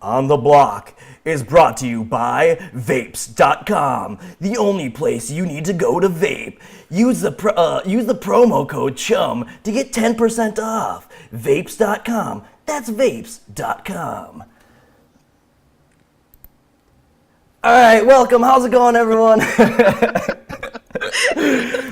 On the Block is brought to you by Vapes.com, the only place you need to go to vape. Use the promo code CHUM to get 10% off. Vapes.com. That's Vapes.com. All right, welcome. How's it going, everyone?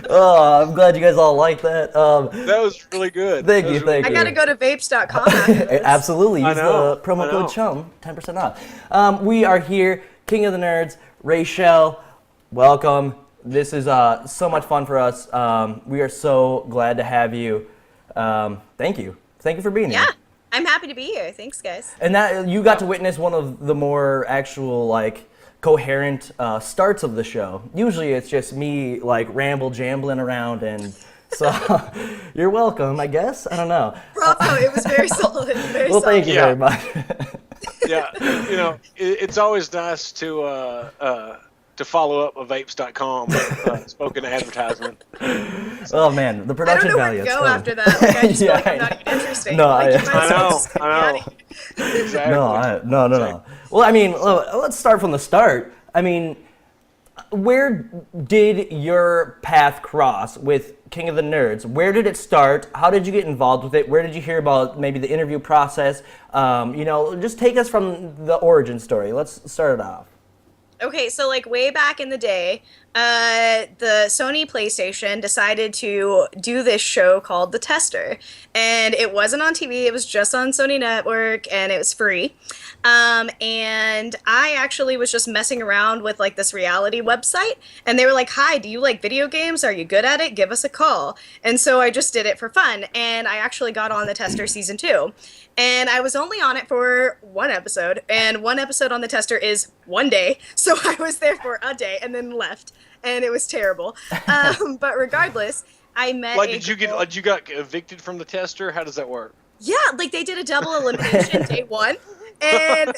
Oh, I'm glad you guys all like that. That was really good. Thank you. I gotta go to vapes.com after this. Absolutely. Use the promo code CHUM, 10% off. We are here, King of the Nerds, Raychelle. Welcome. This is so much fun for us. We are so glad to have you. Thank you. Thank you for being here. Yeah, I'm happy to be here. Thanks, guys. And that you got to witness one of the more actual, coherent starts of the show. Usually it's just me, jambling around, and so you're welcome, I guess. I don't know. Bravo, it was very solid. Well, thank you very much. Yeah, it's always nice to follow up a vapes.com spoken advertisement. Oh man, the production value. I don't know where to go after that. I just feel like I'm not even interesting. No, I know. Exactly. No. Well, I mean, let's start from the start. I mean, where did your path cross with King of the Nerds? Where did it start? How did you get involved with it? Where did you hear about maybe the interview process? Just take us from the origin story. Let's start it off. Okay, so way back in the day, the Sony PlayStation decided to do this show called The Tester, and it wasn't on TV, it was just on Sony Network, and it was free. And I actually was just messing around with this reality website, and they were like, "Hi, do you like video games? Are you good at it? Give us a call." And so I just did it for fun, and I actually got on The Tester season 2. And I was only on it for one episode, and one episode on The Tester is one day, so I was there for a day and then left, and it was terrible. But regardless, I met. Did you got evicted from the tester? How does that work? Yeah, they did a double elimination day one. And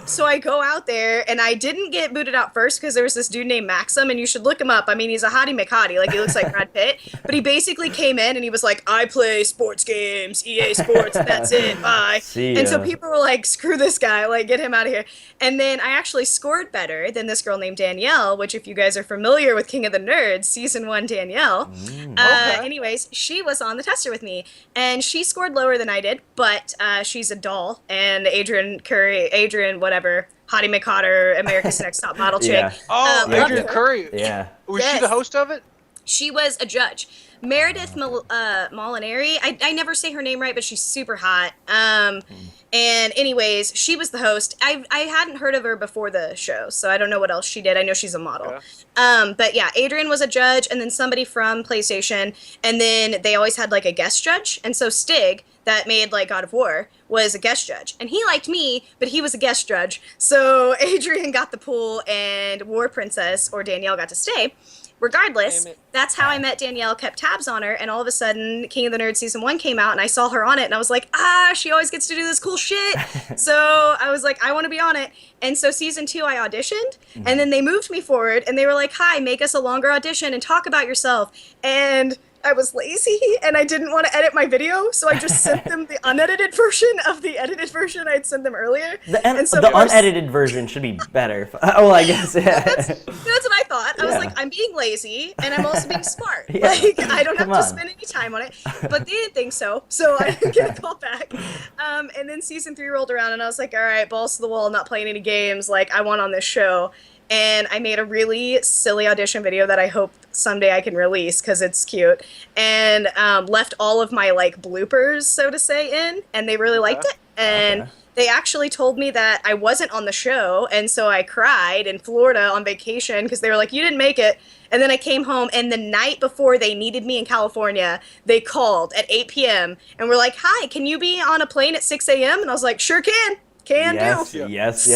so I go out there, and I didn't get booted out first because there was this dude named Maxim, and you should look him up. I mean, he's a hottie McHottie, he looks like Brad Pitt, but he basically came in and he was like, "I play sports games, EA Sports, that's it, bye." And so people were like, "Screw this guy, get him out of here." And then I actually scored better than this girl named Danielle, which if you guys are familiar with King of the Nerds, season 1 Danielle. Okay. Anyways, she was on the tester with me, and she scored lower than I did, but she's a doll, and Adrian, whatever, Hottie McCotter, America's Next Top Model chick. Yeah. Oh, Adrian Curry. Yeah. Was she the host of it? She was a judge. Meredith Molinari, I never say her name right, but she's super hot. And anyways, she was the host. I hadn't heard of her before the show, so I don't know what else she did. I know she's a model. Yeah. But yeah, Adrian was a judge, and then somebody from PlayStation, and then they always had a guest judge. And so Stig, that made God of War, was a guest judge. And he liked me, but he was a guest judge. So Adrian got the pool, and War Princess, or Danielle, got to stay. Regardless, that's how I met Danielle, kept tabs on her, and all of a sudden, King of the Nerds Season 1 came out, and I saw her on it, and I was like, she always gets to do this cool shit. So I was like, I want to be on it. And so Season 2, I auditioned, and then they moved me forward, and they were like, "Hi, make us a longer audition and talk about yourself." And I was lazy, and I didn't want to edit my video, so I just sent them the unedited version of the edited version I'd sent them earlier. The unedited version should be better. Well, I guess, yeah. That's what I thought. I was like, I'm being lazy, and I'm also being smart. Yeah. I don't have to spend any time on it. But they didn't think so I didn't get a call back. And then Season 3 rolled around, and I was like, all right, balls to the wall, not playing any games. I want on this show. And I made a really silly audition video that I hope someday I can release because it's cute. And left all of my bloopers, so to say, in, and they really liked it. And they actually told me that I wasn't on the show, and so I cried in Florida on vacation because they were like, "You didn't make it." And then I came home, and the night before they needed me in California, they called at 8 p.m. and were like, "Hi, can you be on a plane at 6 a.m.?" And I was like, "Sure can." Do. Yes.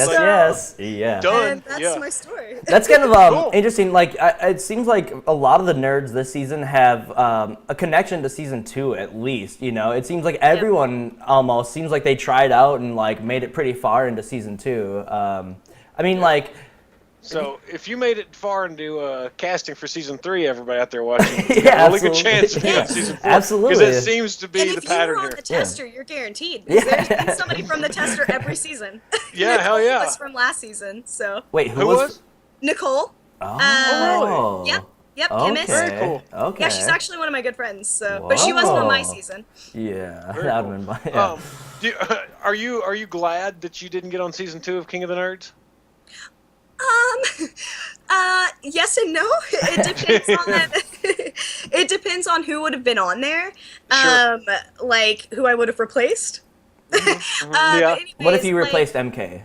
Yeah. Done. And that's my story. That's kind of interesting. It seems like a lot of the nerds this season have a connection to season 2 at least. It seems like everyone almost seems like they tried out and made it pretty far into season 2. So if you made it far into casting for season 3, everybody out there watching, you Yeah, got a really good chance of being on season 4. Absolutely. Because that seems to be And the if you were pattern on here. the tester, you're guaranteed. Because there's been somebody from the tester every season. Yeah, hell yeah. was from last season, so. Wait, Who was? Nicole. Oh. Yep, Okay. chemist. Very cool. Okay. Yeah, she's actually one of my good friends. So, but she wasn't on my Whoa. season. Yeah, Very that cool. would have been my. Yeah. Are you glad that you didn't get on season 2 of King of the Nerds? Yes and no. It depends on it depends on who would have been on there. Sure. Like who I would have replaced. Yeah. But What if anyways, you like, replaced MK?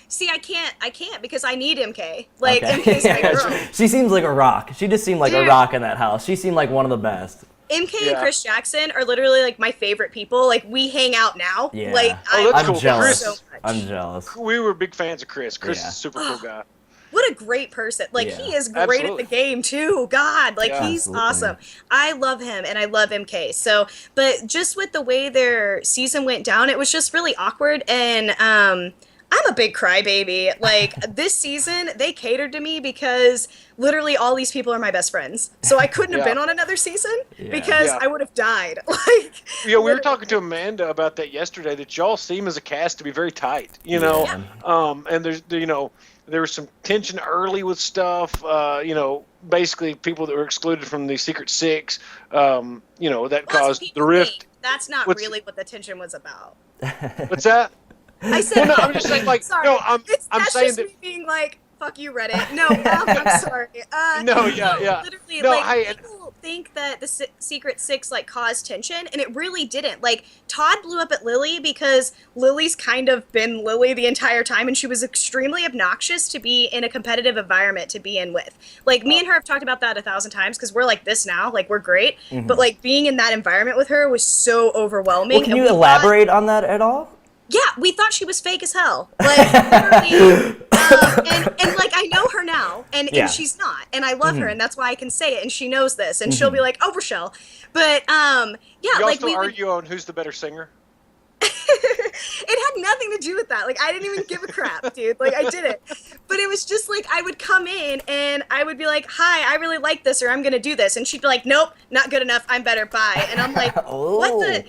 see, I can't because I need MK. Like Okay. MK's my Yeah, girl. she seems like a rock. She just seemed like a Dude. rock in that house. She seemed like one of the best. MK Yeah. and Chris Jackson are literally like my favorite people. Like we hang out now. Yeah. Like Oh, that's I'm cool. jealous. so much. I'm jealous. We were big fans of Chris. Chris Yeah. is a super cool guy. What a great person. Like Yeah. he is great Absolutely. at the game too. God, like Yeah. he's Absolutely. awesome. I love him and I love MK. So, but just with the way their season went down, it was just really awkward and I'm a big crybaby. Like this season, they catered to me because literally all these people are my best friends. So I couldn't have Yeah. been on another season Yeah. because Yeah. I would have died. Like Yeah, we were literally. talking to Amanda about that yesterday. That y'all seem as a cast to be very tight, you know. Yeah. And there was some tension early with stuff. Basically people that were excluded from the Secret Six. That Well, that's what caused the people rift. think. That's not What's- really what the tension was about. What's that? I said, Well, no, I'm just saying, like, sorry. no, I'm That's saying just that. me being like, fuck you, Reddit. No, I'm sorry. No, yeah. Literally, No, like, hey, people think that the Secret Six, like, caused tension, and it really didn't. Like, Todd blew up at Lily because Lily's kind of been Lily the entire time, and she was extremely obnoxious to be in a competitive environment to be in with. Like, me and her have talked about that 1,000 times, because we're like this now. Like, we're great. But, like, being in that environment with her was so overwhelming. Well, can and you we thought- elaborate on that at all? yeah, we thought she was fake as hell. Like, literally, and like I know her now, and Yeah. she's not, and I love her, and that's why I can say it, and she knows this, and she'll be like, "Oh, Raychelle," but yeah, Y'all like still we would, argue on who's the better singer? it had nothing to do with that. Like I didn't even give a crap, dude. Like I didn't. But it was just like I would come in and I would be like, "Hi, I really like this," or "I'm gonna do this," and she'd be like, "Nope, not good enough. I'm better. Bye." And I'm like, "What the?"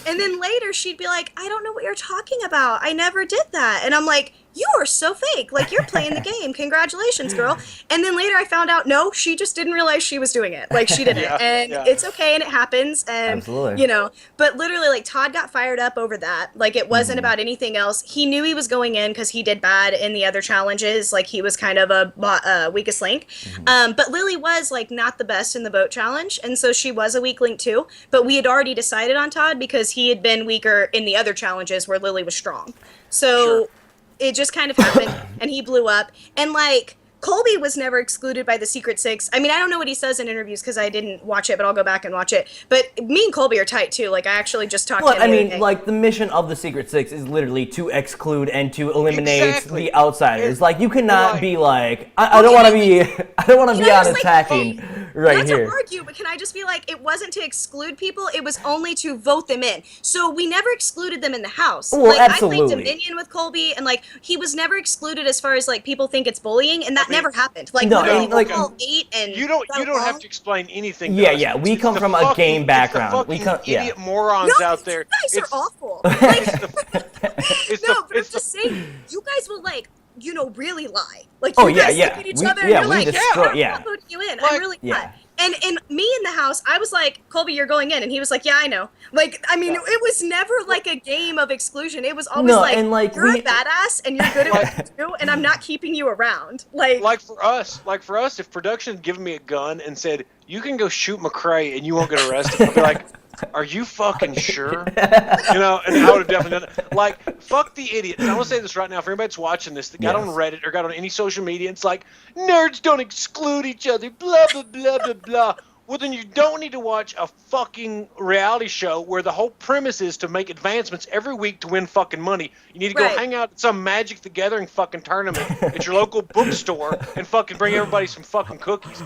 And then later she'd be like, "I don't know what you're talking about. I never did that." And I'm like, "You are so fake. Like you're playing the game. Congratulations, girl." And then later I found out, no, she just didn't realize she was doing it. Like she didn't. Yeah, And yeah. it's okay and it happens. And Absolutely. you know, but literally like Todd got fired up over that. Like it wasn't about anything else. He knew he was going in because he did bad in the other challenges. Like he was kind of a weakest link. But Lily was like not the best in the boat challenge. And so she was a weak link too. But we had already decided on Todd because he had been weaker in the other challenges where Lily was strong. So Sure. it just kind of happened and he blew up. And like Colby was never excluded by the Secret Six. I mean, I don't know what he says in interviews because I didn't watch it, but I'll go back and watch it. But me and Colby are tight too. Like I actually just talked Well, to him. I the other mean, day. like the mission of the Secret Six is literally to exclude and to eliminate Exactly. the outsiders. Like you cannot Right. be like, I don't want to be, I don't want to Can be I on just, like, attacking right not here. to argue, but can I just be like, it wasn't to exclude people, it was only to vote them in. So we never excluded them in the house. Well, like I absolutely. played Dominion with Colby, and like he was never excluded as far as like people think it's bullying, and that mean, never happened. Like no, literally, and, like- we all ate and You don't got have along. to explain anything. To Yeah, us. yeah, we It's come the from a fucking- game it's the background. We fucking come- yeah. idiot morons No, out there. you guys It's- are awful. Like, it's no, the- but I'm it's the- just saying, you guys will like, you know, really lie. Like Oh, you yeah, guys yeah. look at each We- other yeah, and we you're like, destroy- I'm yeah. not voting you in. Like- I'm really Yeah. not. And me in the house, I was like, Colby, you're going in, and he was like, yeah, I know. Like, I mean, Yeah. it was never like a game of exclusion. It was always No, like, and, like, you're we- a badass and you're good at what you do, and I'm not keeping you around. Like like for us, if production had given me a gun and said, you can go shoot McCrae and you won't get arrested, I'd be like, are you fucking sure? You know, and I would have definitely done it. Like, fuck the idiots. And I'm going to say this right now. For anybody that's watching this that got on Yes. Reddit or got on any social media, it's like, nerds don't exclude each other, blah, blah, blah, blah, blah. Well, then you don't need to watch a fucking reality show where the whole premise is to make advancements every week to win fucking money. You need to go hang out at some Magic the Gathering fucking tournament at your local bookstore and fucking bring everybody some fucking cookies.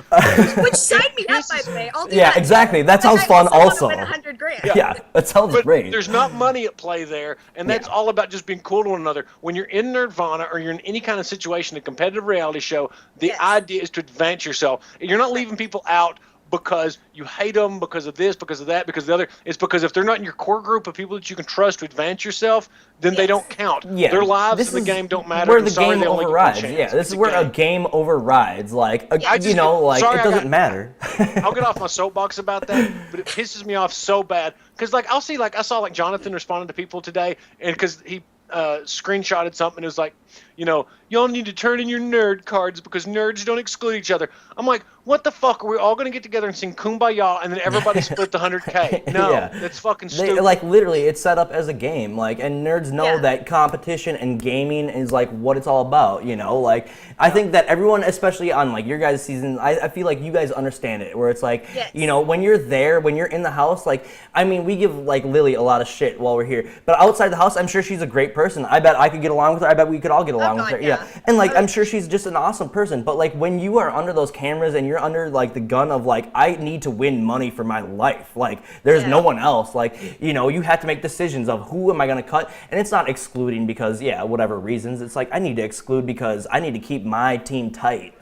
Which sign me up, by the way. I'll do Yeah, that. exactly. That But sounds I fun also. also. Win $100,000. Yeah, that sounds But great. there's not money at play there, and that's all about just being cool to one another. When you're in Nerdvana or you're in any kind of situation, a competitive reality show, the idea is to advance yourself. You're not leaving people out because you hate them, because of this, because of that, because of the other. It's because if they're not in your core group of people that you can trust to advance yourself, then they don't count. Yeah, Their lives this in the is game don't matter. Where and the sorry, game they only get one overrides. chance. Yeah, this It's is where a game overrides. Like, I you just know, like sorry, it doesn't matter. I'll get off my soapbox about that, but it pisses me off so bad because, like, I saw Jonathan responding to people today, and because he screenshotted something, it was like, you know, y'all need to turn in your nerd cards because nerds don't exclude each other. I'm like, what the fuck? Are we all going to get together and sing Kumbaya and then everybody split the 100K? No, that's fucking stupid. Like, literally, it's set up as a game. Like, and nerds know that competition and gaming is, like, what it's all about, you know? Like, I think that everyone, especially on, like, your guys' season, I feel like you guys understand it, where it's like, you know, when you're there, when you're in the house, like, I mean, we give, like, Lily a lot of shit while we're here. But outside the house, I'm sure she's a great person. I bet I could get along with her. I bet we could all get along with her. Yeah. And, like, I'm sure she's just an awesome person. But, like, when you are under those cameras and you're under, like, the gun of, like, I need to win money for my life. Like, there's no one else. Like, you know, you have to make decisions of who am I going to cut. And it's not excluding because, whatever reasons. It's like, I need to exclude because I need to keep my team tight.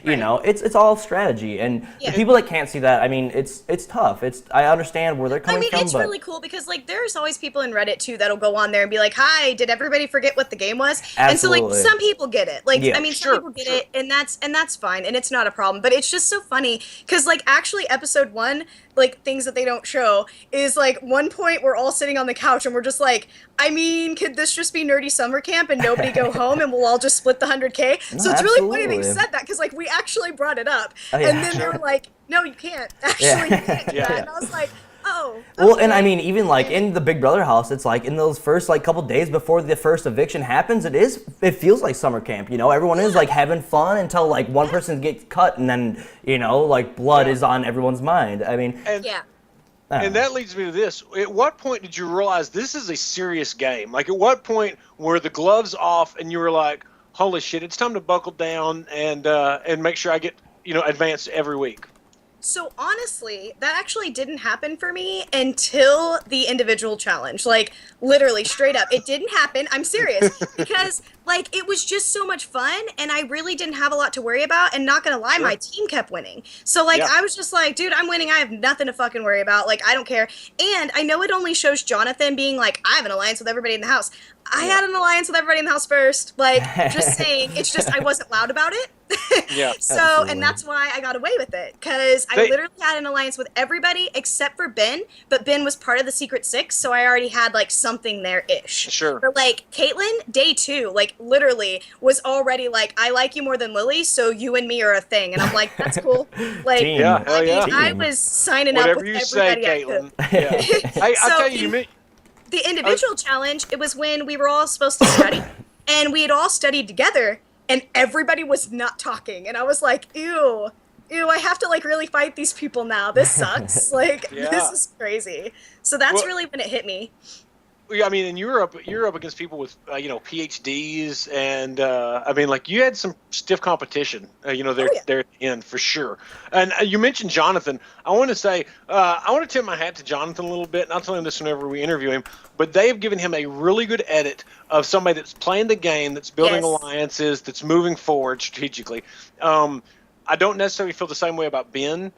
You know, it's all strategy. And people that can't see that, I mean, it's tough. I understand where they're coming from. It's really cool because, like, there's always people in Reddit, too, that'll go on there and be like, hi, did everybody forget what the game was? Absolutely. And so, like, some people get it. Like, I mean, some people get sure. it, and that's fine, and it's not a problem. But it's just so funny because, like, actually, episode 1, like, things that they don't show is, like, one point we're all sitting on the couch and we're just like, I mean, could this just be nerdy summer camp and nobody go home and we'll all just split the 100K? No, So it's really funny absolutely. they said that because, like, we actually brought it up, yeah. and then they were like, no, you can't. Actually, you can't do that. And I was like, oh. Well, okay. and I mean, even like in the Big Brother house, it's like in those first like couple days before the first eviction happens, it feels like summer camp. You know, everyone is like having fun until like one person gets cut, and then you know, like blood is on everyone's mind. I mean, And that leads me to this. At what point did you realize this is a serious game? Like, at what point were the gloves off and you were like, holy shit, it's time to buckle down and make sure I get, you know, advanced every week? So honestly, that actually didn't happen for me until the individual challenge. Like, literally, straight up. It didn't happen. I'm serious. Because, like, it was just so much fun, and I really didn't have a lot to worry about, and not gonna lie, my team kept winning. So, like, I was just like, dude, I'm winning. I have nothing to fucking worry about. Like, I don't care. And I know it only shows Jonathan being like, I have an alliance with everybody in the house. I had an alliance with everybody in the house first. Like, just saying. It's just I wasn't loud about it. So, absolutely. and that's why I got away with it, because I literally had an alliance with everybody except for Ben, but Ben was part of the Secret Six, so I already had, like, something there-ish. Sure. But, like, Caitlyn, day 2, like, literally was already like, I like you more than Lily, so you and me are a thing. And I'm like, that's cool. Like, Team. Yeah, hell yeah. I was signing Whatever up with you say, everybody I could. Caitlin. Yeah. Hey, I'll So tell you, the individual challenge, it was when we were all supposed to study, and we had all studied together, and everybody was not talking. And I was like, ew, I have to, like, really fight these people now. This sucks. Like, this is crazy. So that's really when it hit me. Yeah, I mean, in Europe, you're up against people with, you know, PhDs, and I mean, like, you had some stiff competition, you know, there at the end for sure. And you mentioned Jonathan. I want to say, I want to tip my hat to Jonathan a little bit, and I'll tell him this whenever we interview him. But they have given him a really good edit of somebody that's playing the game, that's building alliances, that's moving forward strategically. I don't necessarily feel the same way about Ben.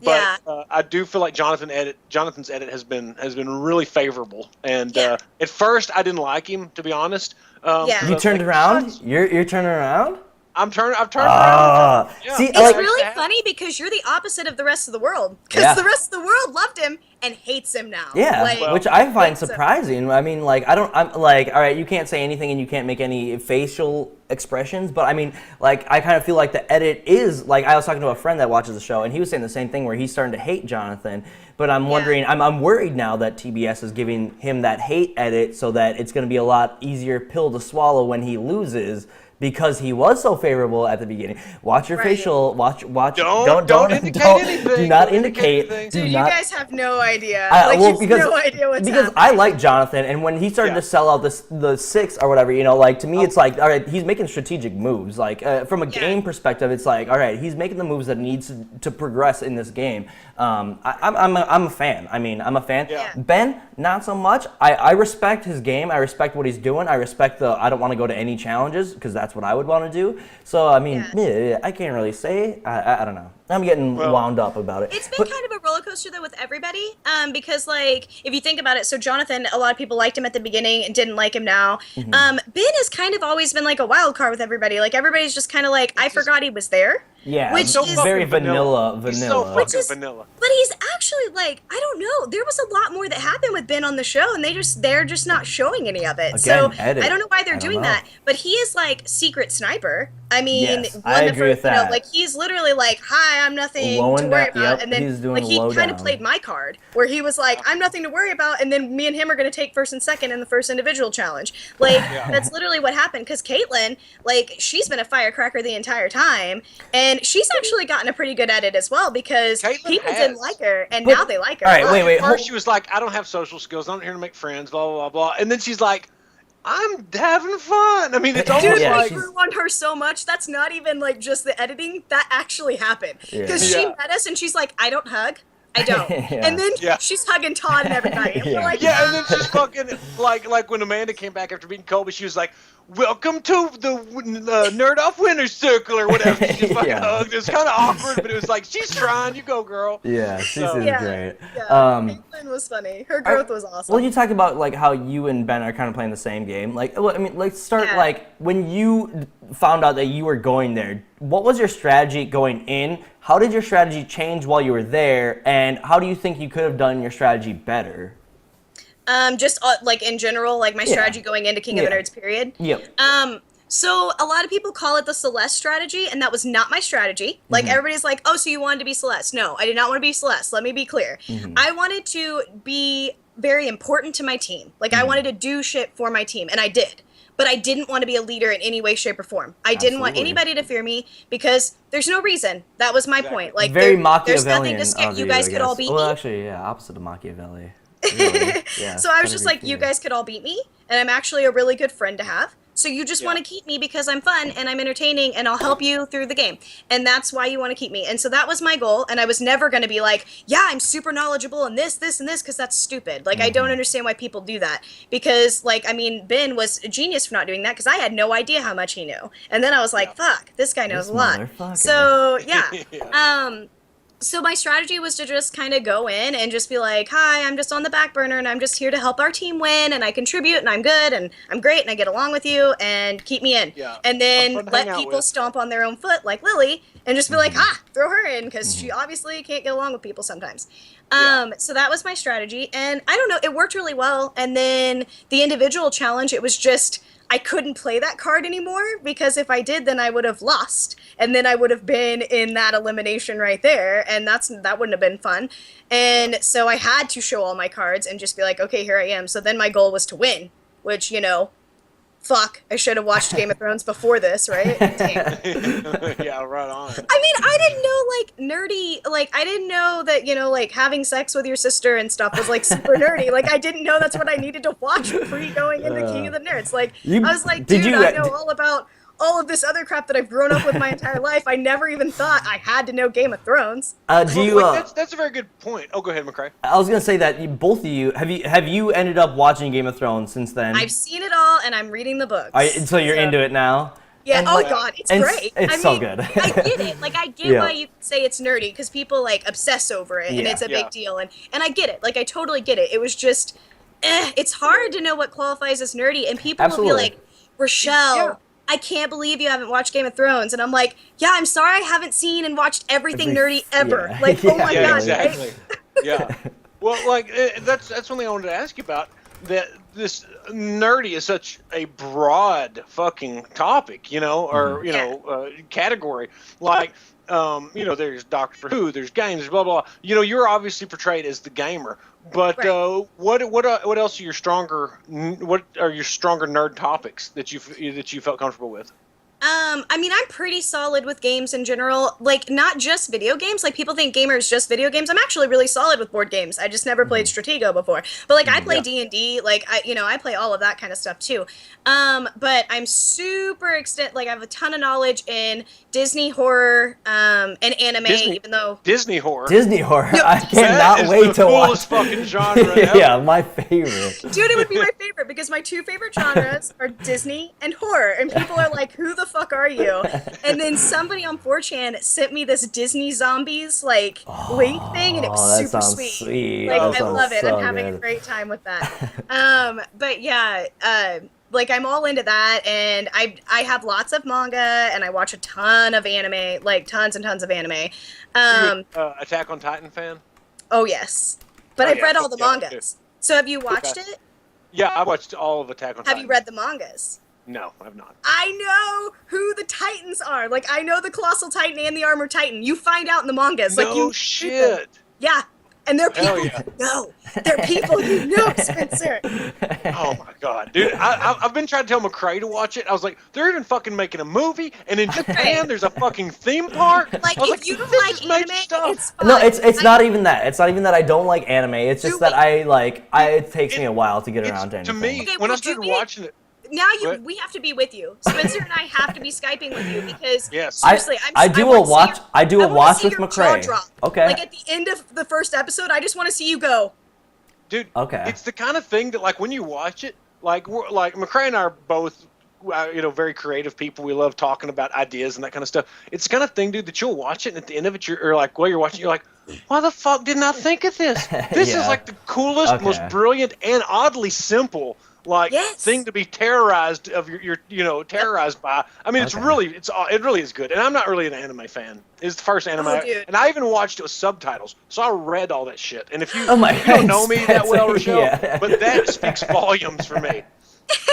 But I do feel like Jonathan's edit has been really favorable. And at first, I didn't like him, to be honest. You turned around? You're turning around? I've turned around. See, It's like, really funny because you're the opposite of the rest of the world. Because the rest of the world loved him and hates him now. yeah, Like, which I find hates him. surprising. I mean, like, I'm like, all right, you can't say anything and you can't make any facial expressions, but I mean, like, I kind of feel like the edit is, like, I was talking to a friend that watches the show, and he was saying the same thing where he's starting to hate Jonathan, but I'm wondering, I'm worried now that TBS is giving him that hate edit so that it's going to be a lot easier pill to swallow when he loses, because he was so favorable at the beginning. Watch your Right. facial. Watch. Don't indicate anything. Do not Don't indicate indicate. anything. Do Dude, not. you guys have no idea. Well, you have no idea what's because happening. I like Jonathan, and when he started Yeah. to sell out the 6 or whatever, like to me, it's like, all right, he's making strategic moves. Like from a game perspective, it's like, all right, he's making the moves that needs to progress in this game. I'm a fan. I mean, I'm a fan. Yeah. Ben, not so much. I respect his game. I respect what he's doing. I respect I don't want to go to any challenges because that's what I would want to do. So I mean, I can't really say. I don't know. I'm getting wound up about it. It's been kind of a roller coaster though with everybody, because like if you think about it, so Jonathan, a lot of people liked him at the beginning and didn't like him now. Ben has kind of always been like a wild card with everybody. Like everybody's just kind of like, I forgot he was there. Yeah, which So is very fucking vanilla. He's so Vanilla. fucking vanilla. But he's actually like, I don't know. There was a lot more that happened with Ben on the show, and they're just not showing any of it. Again, so edit. I don't know why I they're don't doing know. that. But he is like secret sniper. I mean, Yes, I agree with that. like he's literally like, "Hi, I'm nothing to Lowing worry down- about," yep, and then he's doing like he low kind of down. played my card, where he was like, "I'm nothing to worry about," and then me and him are going to take first and second in the first individual challenge. Like that's literally what happened. Because Caitlyn, like, she's been a firecracker the entire time, and she's actually gotten a pretty good at it as well because Caitlyn people has. didn't like her, and now they like her. all right, a lot. wait, At first, she was like, I don't have social skills. I'm not here to make friends, blah, blah, blah, blah. And then she's like, I'm having fun. I mean, it's almost Dude, Yeah, I like... she's- grew on her so much. That's not even like just the editing. That actually happened. Because she Yeah. met us and she's like, I don't hug. I don't. Yeah. And then Yeah. she's hugging Todd and everybody. And we're Yeah. like, Yeah, and then she's fucking like when Amanda came back after beating Kobe, she was like, "Welcome to the Nerd Off Winner's Circle" or whatever. She just fucking Yeah. hugged. It was kind of awkward, but it was like, she's trying. You go, girl. Yeah, she's So- yeah, great. Yeah. Um, Caitlyn was funny. Her growth was awesome. Well, you talked about like how you and Ben are kind of playing the same game. Like, well, I mean, let's start Yeah. like when you found out that you were going there. What was your strategy going in? How did your strategy change while you were there? And how do you think you could have done your strategy better? Just like in general, like my strategy going into King of the Yeah. Nerds period. Yep. So a lot of people call it the Celeste strategy, and that was not my strategy. Like everybody's like, "Oh, so you wanted to be Celeste?" No, I did not want to be Celeste. Let me be clear. I wanted to be very important to my team. Like I wanted to do shit for my team, and I did. But I didn't want to be a leader in any way, shape, or form. I didn't want Absolutely. anybody to fear me because there's no reason. That was my point. Like Very there's nothing Machiavellian to scare. of You guys I could all guess. beat Well, me. actually, yeah, opposite of Machiavelli. Really. Yeah, So I was better just be like, you feared. guys could all beat me, and I'm actually a really good friend to have. So you just want to keep me because I'm fun and I'm entertaining and I'll help you through the game. And that's why you want to keep me. And so that was my goal. And I was never going to be like, yeah, I'm super knowledgeable in this, and this, because that's stupid. Like, I don't understand why people do that. Because, like, I mean, Ben was a genius for not doing that because I had no idea how much he knew. And then I was like, fuck, this guy knows This a lot. motherfucker. So, yeah. So my strategy was to just kind of go in and just be like, hi, I'm just on the back burner and I'm just here to help our team win and I contribute and I'm good and I'm great and I get along with you and keep me in. Yeah. And I'm then fun to let hang out people with. stomp on their own foot like Lily and just be like, throw her in because she obviously can't get along with people sometimes. So that was my strategy and I don't know, it worked really well. And then the individual challenge, it was just, I couldn't play that card anymore because if I did, then I would have lost, and then I would have been in that elimination right there, and that wouldn't have been fun. And so I had to show all my cards and just be like, okay, here I am. So then my goal was to win, which, you know, fuck, I should have watched Game of Thrones before this, right? Damn. Yeah, right on. I mean, I didn't know, like, nerdy, like, I didn't know that, you know, like, having sex with your sister and stuff was, like, super nerdy. Like, I didn't know that's what I needed to watch pre-going into King of the Nerds. Like, You- I was like, did dude, you- I know all about all of this other crap that I've grown up with my entire life. I never even thought I had to know Game of Thrones. Do Well, you? like, that's a very good point. Oh, go ahead, McCrae. I was gonna say that both of you have you ended up watching Game of Thrones since then? I've seen it all, and I'm reading the books. So you're into it now. Yeah, And, oh like- god, it's and great. it's I so mean, good. I get it. Like, I get Yeah. why you say it's nerdy, because people, like, obsess over it, and Yeah. it's a Yeah. big deal, and I get it. Like, I totally get it. It was just, it's hard to know what qualifies as nerdy, and people Absolutely. will be like, Raychelle, Yeah. I can't believe you haven't watched Game of Thrones, and I'm like, yeah, I'm sorry I haven't seen and watched everything nerdy ever. yeah. Like, oh my Yeah, god, exactly. right? Yeah. Well, like that's one thing I wanted to ask you about. That this nerdy is such a broad fucking topic, you know, or you know, category. Like, you know, there's Doctor Who, there's games, blah blah. You know, you're obviously portrayed as the gamer, but Right. what else are your stronger? What are your stronger nerd topics that you felt comfortable with? I mean, I'm pretty solid with games in general. Like, not just video games. Like, people think gamers just video games. I'm actually really solid with board games. I just never played Stratego before. But like, I play D&D. Like, I play all of that kind of stuff too. But I'm super like, I have a ton of knowledge in Disney horror, and anime. Even though Disney horror. Disney horror. No, I cannot wait to watch. That is the coolest fucking genre ever. Yeah, my favorite. dude, it would be my favorite because my two favorite genres are Disney and horror, and people are like, "Who the fuck are you?" And then somebody on 4chan sent me this Disney zombies like link thing, and it was that super sounds sweet. sweet. Like, That I sounds love it. so I'm having a good. great time with that. But yeah, like I'm all into that, and I have lots of manga, and I watch a ton of anime, like tons and tons of anime. Attack on Titan fan? Oh yes, but Oh, I've yeah, read all the yeah, mangas. So have you watched it? Yeah, I watched all of Attack on Titan. Have you read the mangas? No, I've not. I know who the Titans are. Like, I know the Colossal Titan and the Armored Titan. You find out in the mangas. Like, No you shit. Yeah. And they're Hell people yeah. you know. They're people you know, Spencer. Oh my god, dude! I've been trying to tell McCrae to watch it. I was like, they're even fucking making a movie, and in Japan there's a fucking theme park. Like, I was if you don't this like is made anime, stuff. it's fine. No, it's not even that. It's not even that I don't like anime. It's just Do that we- it takes me a while to get It's, around to to anything. me, Okay, when well, I started do we- watching it, Now What? we have to be with you. Spencer and I have to be Skyping with you because Yes. seriously, I do a wanna see watch. your- I do a wanna watch see with your jaw McCrae. drop. Okay. Like at the end of the first episode, I just want to see you go. dude, Okay. it's the kind of thing that, like, when you watch it, like McCrae and I are both, very creative people. We love talking about ideas and that kind of stuff. It's the kind of thing, dude, that you'll watch it, and at the end of it, you're like, while you're watching, you're like, why the fuck didn't I think of this? This Yeah. is like the coolest, Okay. most brilliant, and oddly simple. Like Yes. thing to be terrorized of your terrorized by. I mean, Okay. it really is good. And I'm not really an anime fan. It's the first anime, dude. and I even watched it with subtitles, so I read all that shit. And if you, Oh my if you don't know me that well, God, Raychelle, yeah. but that speaks volumes for me.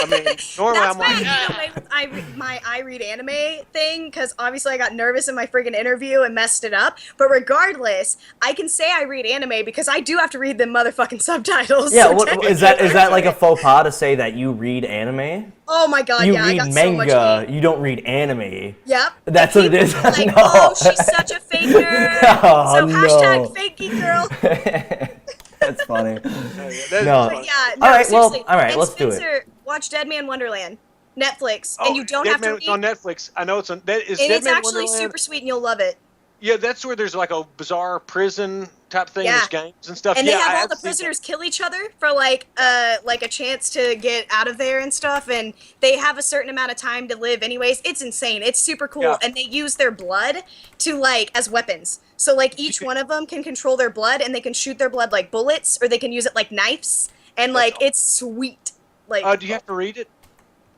I mean, normally That's I'm why like, I get away with I read anime thing, because obviously I got nervous in my friggin' interview and messed it up. But regardless, I can say I read anime because I do have to read the motherfucking subtitles. Yeah, So what is that? Is that like a faux pas to say that you read anime? Oh my god, You yeah, I read got so much manga. hate. You don't read anime. Yep. That's And what it is. people are Like, No. oh, she's such a fake nerd. Oh, So hashtag no. fakey girl. That's funny. that's No. But yeah, no, All right, well, seriously. all right, And let's do it. Spencer, watch Dead Man Wonderland, Netflix, oh, and you don't Dead have to Man read. on Netflix. I know it's on. That is And Dead it's Man actually Wonderland. super sweet, and you'll love it. Yeah, that's where there's like a bizarre prison type thing. Yeah. There's games and stuff. And yeah, they have I all the seen that. prisoners kill each other for like a chance to get out of there and stuff, and they have a certain amount of time to live anyways. It's insane. It's super cool. Yeah. And they use their blood to like as weapons. So like each one of them can control their blood, and they can shoot their blood like bullets, or they can use it like knives. And like awesome. it's sweet. Like Do you have to read it?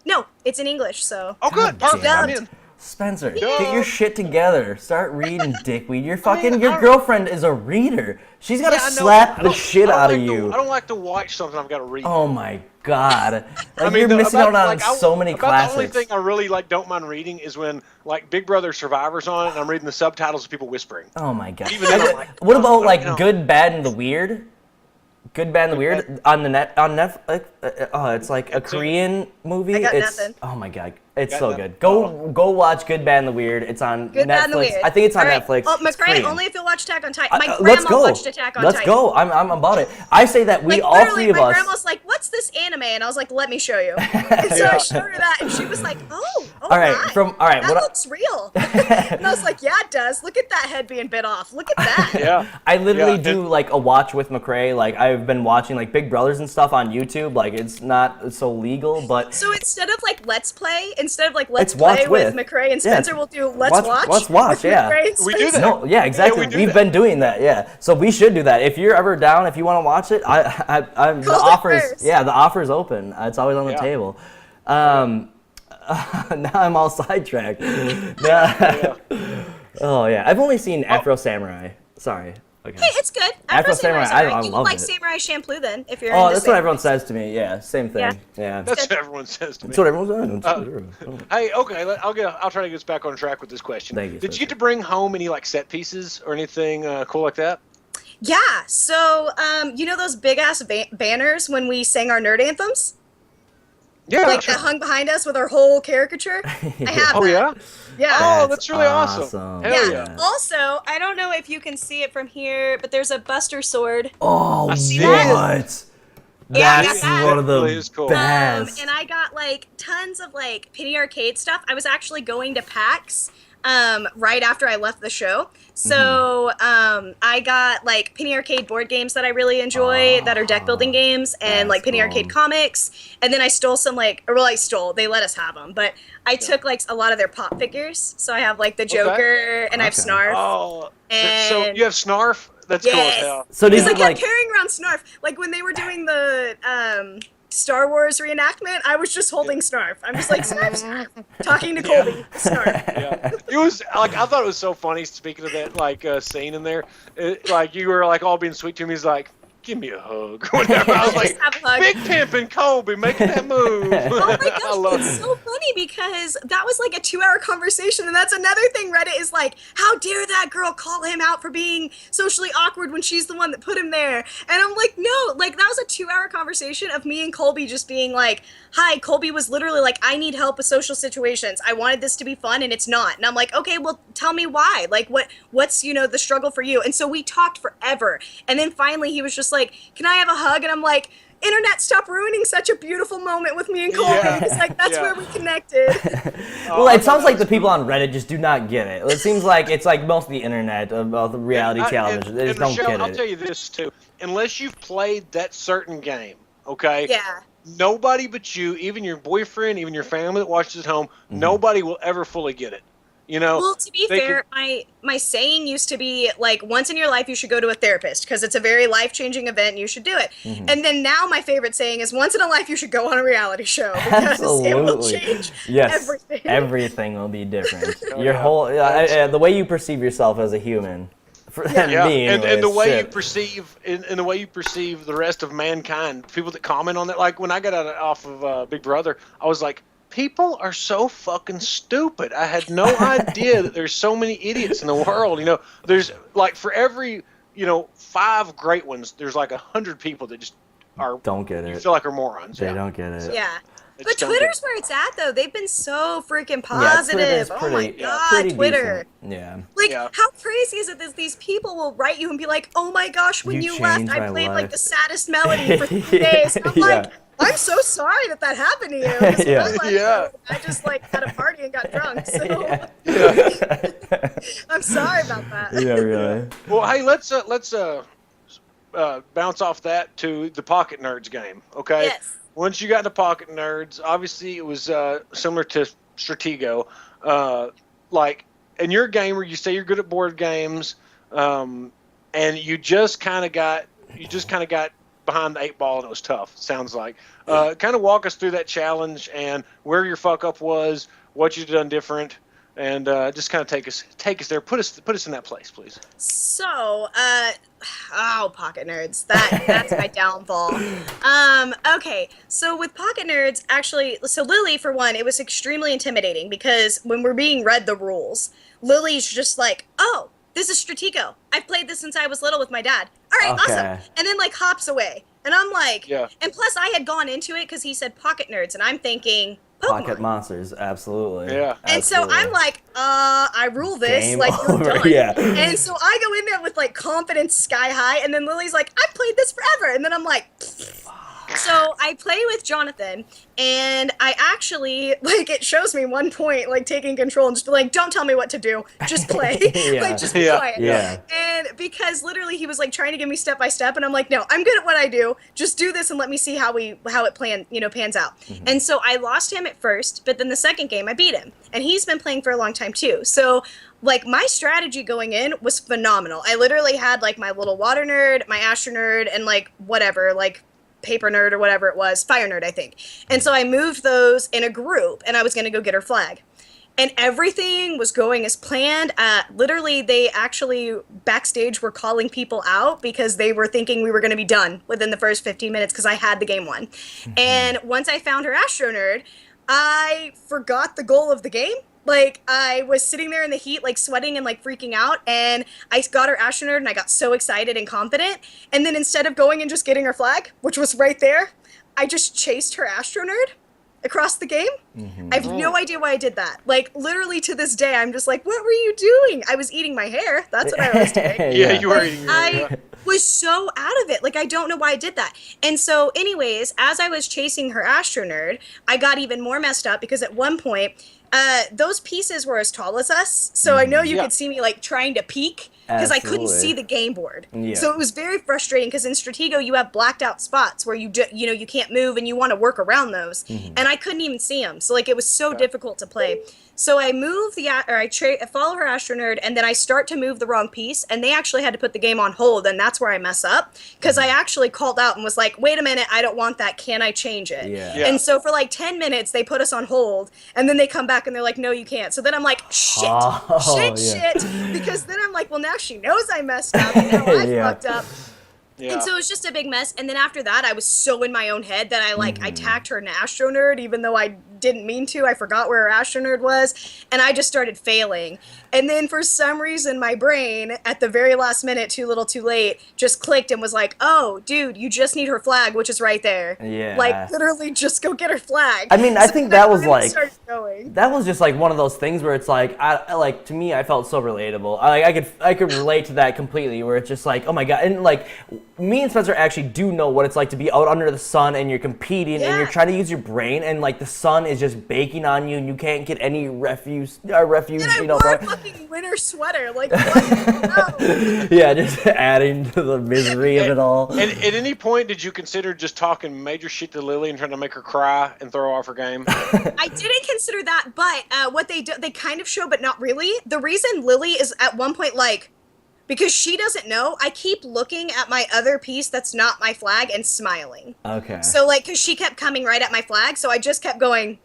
no, it's in English, so Oh, good. God Perfect. damn I'm it. in. Spencer, Yeah. get your shit together. Start reading, dickweed. Your I- girlfriend is a reader. She's gotta Yeah, I know. slap I the don't- shit I don't out of like to- you. I don't like to watch something I've got to read. Oh my god. Like, I mean, you're missing out on like, so many about the only classics. thing I really like don't mind reading is when like Big Brother Survivor's on it and I'm reading the subtitles of people whispering. Oh my god. Even then I'm like, What about oh, like no. Good, Bad, and the Weird? Good, Bad, and the Weird on Netflix. It's like a Haven't seen it. Korean movie. I got It's nothing. oh my god, it's Got so nothing. good. Go watch Good, Bad, and the Weird. It's on Good, Netflix. Bad, and the Weird. I think it's on All right. Netflix. Oh, It's McCrae, Korean. only if you watch Attack on Titan. My Let's grandma go. watched Attack on Let's Titan. go. I'm about it. I say that we Like all literally, three of my us. grandma's like, "What's this anime?" And I was like, "Let me show you." And so I showed her that, and she was like, "Oh, All right, my. that that looks real." And I was like, "Yeah, it does. Look at that head being bit off. Look at that." Yeah. I literally Yeah, do like a watch with McCrae. Like I've been watching like Big Brothers and stuff on YouTube. Like it's not so legal, but So instead of like Let's Play, instead of like Let's It's watch Play with with. McCrae and Yeah, Spencer, we'll do Let's Watch. Let's watch, with yeah. McCrae and We do Spencer. that. no, yeah, exactly. we do We've that. been doing that, yeah. So we should do that. If you're ever down, if you want to watch it, I'm the Call it offers. first. Yeah, the offer's open. It's always on the Yeah. table. Now I'm all sidetracked. Oh yeah, I've only seen Afro Samurai. Sorry. Okay. Hey, it's good. Afro Afro Samurai, Samurai's alright. I You love like it. Samurai Champloo then, if you're Oh, into that's what samurai. everyone says to me. Yeah, same thing. Yeah. That's what everyone says to me. That's what everyone says. Hey, okay, I'll try to get us back on track with this question. Thank you, Did you Spencer. get to bring home any like set pieces or anything cool like that? Yeah, so you know those big ass banners when we sang our nerd anthems? Yeah. Like sure. that hung behind us with our whole caricature. I have Oh that. yeah. Yeah. Oh, that's really awesome. awesome. Hell Yeah. yeah. Also, I don't know if you can see it from here, but there's a Buster sword. Oh, I see what? Yeah, I got That's that. one of the Really is cool. best. And I got like tons of like Penny Arcade stuff. I was actually going to PAX right after I left the show. So I got like Penny Arcade board games that I really enjoy that are deck building games and like that's Penny cool. Arcade comics. And then I stole some like, or well, I stole, they let us have them, but I took like a lot of their pop figures. So I have like the Joker and I have Okay. Snarf. Oh, And so you have Snarf? That's cool as Yes. hell. So Because these I are kept carrying around Snarf. Like when they were doing the Star Wars reenactment, I was just holding Snarf. I'm just like, Snarf, Snarf. Talking to Colby, Snarf. Yeah, it was like I thought it was so funny. Speaking of that, like scene in there, like you were like all being sweet to him. He's like, "Give me a hug," or whatever. I was like, Have a hug. "Big Pimpin' Colby making that move." Oh my I gosh, love it's it. so funny because that was like a 2-hour conversation, and that's another thing Reddit is like, how dare that girl call him out for being socially awkward when she's the one that put him there? And I'm like, no, like that was a 2-hour conversation of me and Colby just being like, hi, Colby was literally like, I need help with social situations. I wanted this to be fun and it's not. And I'm like, okay, well tell me why. Like what's, you know, the struggle for you? And so we talked forever. And then finally he was just like, can I have a hug? And I'm like, internet, stop ruining such a beautiful moment with me and Colby. Yeah. It's like, that's Yeah. where we connected. Well, I it thought sounds that like the was people on Reddit just do not get it. It seems like it's like most of the internet about the reality television. They just don't Raychelle, get I'll it. tell you this too: unless you've played that certain game, okay? Yeah. Nobody but you, even your boyfriend, even your family that watches at home, Mm-hmm. nobody will ever fully get it. You know. Well, to be They fair, my saying used to be like, once in your life you should go to a therapist because it's a very life-changing event and you should do it. Mm-hmm. And then now my favorite saying is, once in a life you should go on a reality show because it will Absolutely. change Yes. everything. Everything will be different. Oh, Your yeah. whole the way you perceive yourself as a human. For Yeah, me, and anyways, the way you shit. perceive and the way you perceive the rest of mankind, people that comment on that, like when I got off of Big Brother, I was like, people are so fucking stupid. I had no idea that there's so many idiots in the world. You know, there's like for every 5 great ones, there's like 100 people that just are don't get you it. feel like are morons. They yeah. don't get it. Yeah. They But just don't get Twitter's it. where it's at, though. They've been so freaking Yeah, positive. Twitter's Oh my pretty, god, pretty Twitter. decent. Yeah. Like, Yeah. how crazy is it that these people will write you and be like, oh my gosh, when You you left, changed I my played life." like the saddest melody for 3 days. And I'm Yeah. like, I'm so sorry that happened to you. 'Cause when Yeah. I left, Yeah. I just like had a party and got drunk. So Yeah. I'm sorry about that. Yeah, really. Well, hey, let's bounce off that to the Pocket Nerds game, okay? Yes. Once you got into Pocket Nerds, obviously it was similar to Stratego. Like in your game where you say you're good at board games, and you just kind of got behind the 8 ball and it was tough. Sounds like. Kind of walk us through that challenge and where your fuck up was, what you've done different, and just kind of take us there. Put us in that place, please. So, Pocket Nerds. That's my downfall. Okay, so with Pocket Nerds, actually, so Lily, for one, it was extremely intimidating because when we're being read the rules, Lily's just like, oh, this is Stratego. I've played this since I was little with my dad. All right, Okay. awesome. And then, like, hops away. And I'm like, Yeah. and plus I had gone into it because he said Pocket Nerds, and I'm thinking, Pokemon. Pocket monsters, absolutely. Yeah. And so Absolutely. I'm like, I rule this. Game like, you're over, done. yeah. And so I go in there with like confidence sky high, and then Lily's like, I've played this forever. And then I'm like, so I play with Jonathan, and I actually, like, it shows me one point, like, taking control and just like, don't tell me what to do. Just play. Yeah. Like, just be Yeah. quiet. Yeah. And because literally he was like trying to give me step by step, and I'm like, no, I'm good at what I do. Just do this and let me see how it pans out. Mm-hmm. And so I lost him at first, but then the second game I beat him, and he's been playing for a long time too. So like my strategy going in was phenomenal. I literally had like my little water nerd, my astro nerd, and like whatever, like paper nerd or whatever it was, fire nerd, I think. And so I moved those in a group, and I was going to go get her flag. And everything was going as planned. Literally, they actually backstage were calling people out because they were thinking we were going to be done within the first 15 minutes because I had the game won. And once I found her astro nerd, I forgot the goal of the game. Like, I was sitting there in the heat, like, sweating and, like, freaking out, and I got her astro nerd, and I got so excited and confident, and then instead of going and just getting her flag, which was right there, I just chased her astro nerd, across the game. I have no idea why I did that. Like, literally to this day, I'm just like, what were you doing? I was eating my hair. That's what I was doing. Yeah, you were eating your hair. I was so out of it. Like, I don't know why I did that. And so, anyways, as I was chasing her Astro Nerd, I got even more messed up because at one point, those pieces were as tall as us. So I know you could see me, like, trying to peek because I couldn't see the game board. Yeah. So it was very frustrating because in Stratego, you have blacked out spots where you you can't move and you want to work around those. And I couldn't even see them. So, like, it was so difficult to play. So I move I follow her Astro Nerd, and then I start to move the wrong piece, and they actually had to put the game on hold, and that's where I mess up, because I actually called out and was like, wait a minute, I don't want that, can I change it? Yeah. And so for like 10 minutes, they put us on hold, and then they come back and they're like, no, you can't. So then I'm like, shit, because then I'm like, well, now she knows I messed up, and now I fucked up. Yeah. And so it was just a big mess. And then after that, I was so in my own head that I tagged her an Astro Nerd, even though I didn't mean to. I forgot where her Astro Nerd was. And I just started failing. And then for some reason, my brain, at the very last minute, too little too late, just clicked and was like, oh, dude, you just need her flag, which is right there. Yeah. Like, literally, just go get her flag. I mean, I think that was like, started going. that was just like one of those things where it's like, like to me, I felt so relatable. I could relate to that completely, where it's just like, oh my God. And like, me and Spencer actually do know what it's like to be out under the sun and you're competing and you're trying to use your brain, and like the sun is just baking on you and you can't get any refuge, And I wore a fucking winter sweater. Like, what? No. Yeah, just adding to the misery of it all. And at any point, did you consider just talking major shit to Lily and trying to make her cry and throw off her game? I didn't consider that, but what they do, they kind of show, but not really. The reason Lily is at one point like, because she doesn't know, I keep looking at my other piece that's not my flag and smiling. Okay. So like, because she kept coming right at my flag, so I just kept going,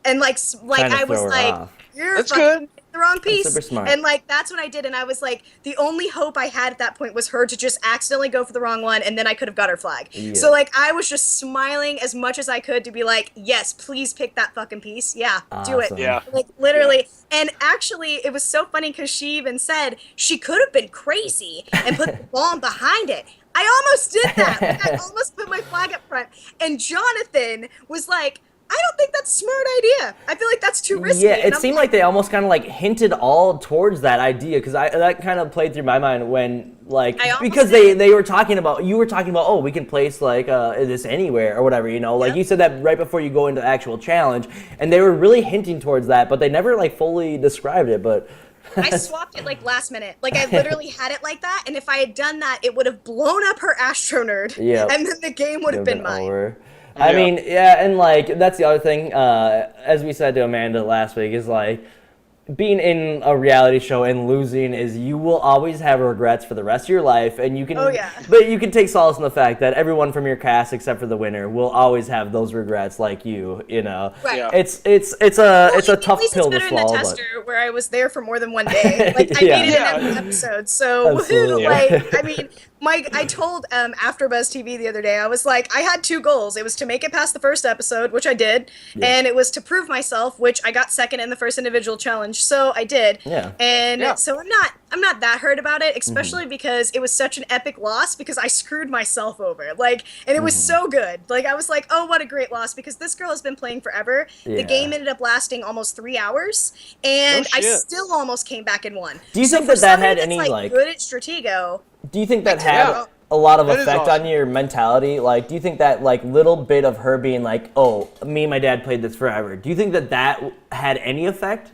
and like I was like, you're That's fucking good. the wrong piece. Super smart. And like, that's what I did, and I was like, the only hope I had at that point was her to just accidentally go for the wrong one, and then I could have got her flag. Yeah. So like, I was just smiling as much as I could to be like, yes, please pick that fucking piece. Yeah, do it. Awesome. Yeah. Like, literally. And actually, it was so funny because she even said she could have been crazy and put the bomb behind it. I almost did that. Like, I almost put my flag up front. And Jonathan was like, I don't think that's a smart idea. I feel like that's too risky. Yeah, it seemed like they almost kind of like hinted all towards that idea, because that kind of played through my mind when like, because they were talking about, you were talking about, oh, we can place like this anywhere or whatever, you know, like you said that right before you go into the actual challenge, and they were really hinting towards that, but they never like fully described it. But I swapped it like last minute. Like, I literally had it like that, and if I had done that, it would have blown up her Astro Nerd, and then the game would have been mine. Over. I mean, yeah, and like that's the other thing, as we said to Amanda last week, is like being in a reality show and losing is you will always have regrets for the rest of your life, and you can but you can take solace in the fact that everyone from your cast except for the winner will always have those regrets like you know. Right. Yeah. It's a tough pill to swallow. At least it's better than the tester where I was there for more than one day. Like, I made it in every episode. So woohoo, like, I mean, I told AfterBuzz TV the other day, I was like, I had two goals. It was to make it past the first episode, which I did, and it was to prove myself, which I got second in the first individual challenge, so I did. And so I'm not that hurt about it, especially because it was such an epic loss because I screwed myself over. Like, and it was so good. Like, I was like, oh, what a great loss, because this girl has been playing forever. The game ended up lasting almost 3 hours, and I still almost came back and won. Do you think that had any like good at Stratego? Do you think that had a lot of effect on your mentality? Like, do you think that like little bit of her being like, oh, me and my dad played this forever, do you think that had any effect?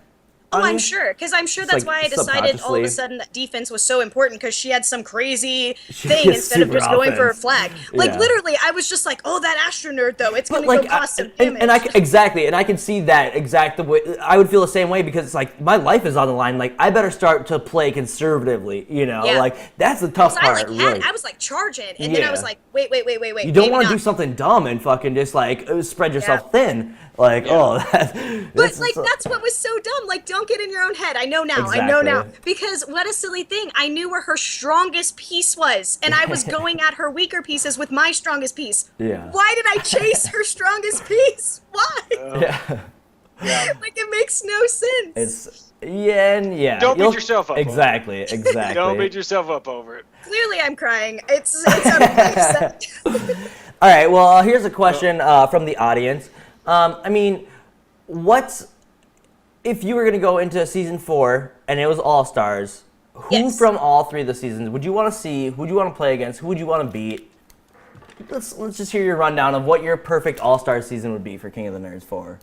Oh, I'm sure, because I'm sure that's why I decided all of a sudden that defense was so important, because she had some crazy thing instead of just going for her flag. Like, literally, I was just like, oh, that Astro Nerd, though, it's going to go cost some damage. And I can see that exact way. I would feel the same way, because it's like, my life is on the line. Like, I better start to play conservatively, you know? Like, that's the tough part. I was, like, charging, and then I was like, wait. You don't want to do something dumb and fucking just, like, spread yourself thin. Like, that's what was so dumb. Like, don't get in your own head. I know now. Exactly. I know now. Because what a silly thing. I knew where her strongest piece was, and I was going at her weaker pieces with my strongest piece. Yeah. Why did I chase her strongest piece? Why? Like, it makes no sense. Don't beat yourself up. Exactly. Don't beat yourself up over it. Clearly, I'm crying. It's unupset. All right. Well, here's a question from the audience. I mean, if you were going to go into season 4 and it was All Stars? Who from all 3 of the seasons would you want to see? Who would you want to play against? Who would you want to beat? Let's just hear your rundown of what your perfect All Star season would be for King of the Nerds 4.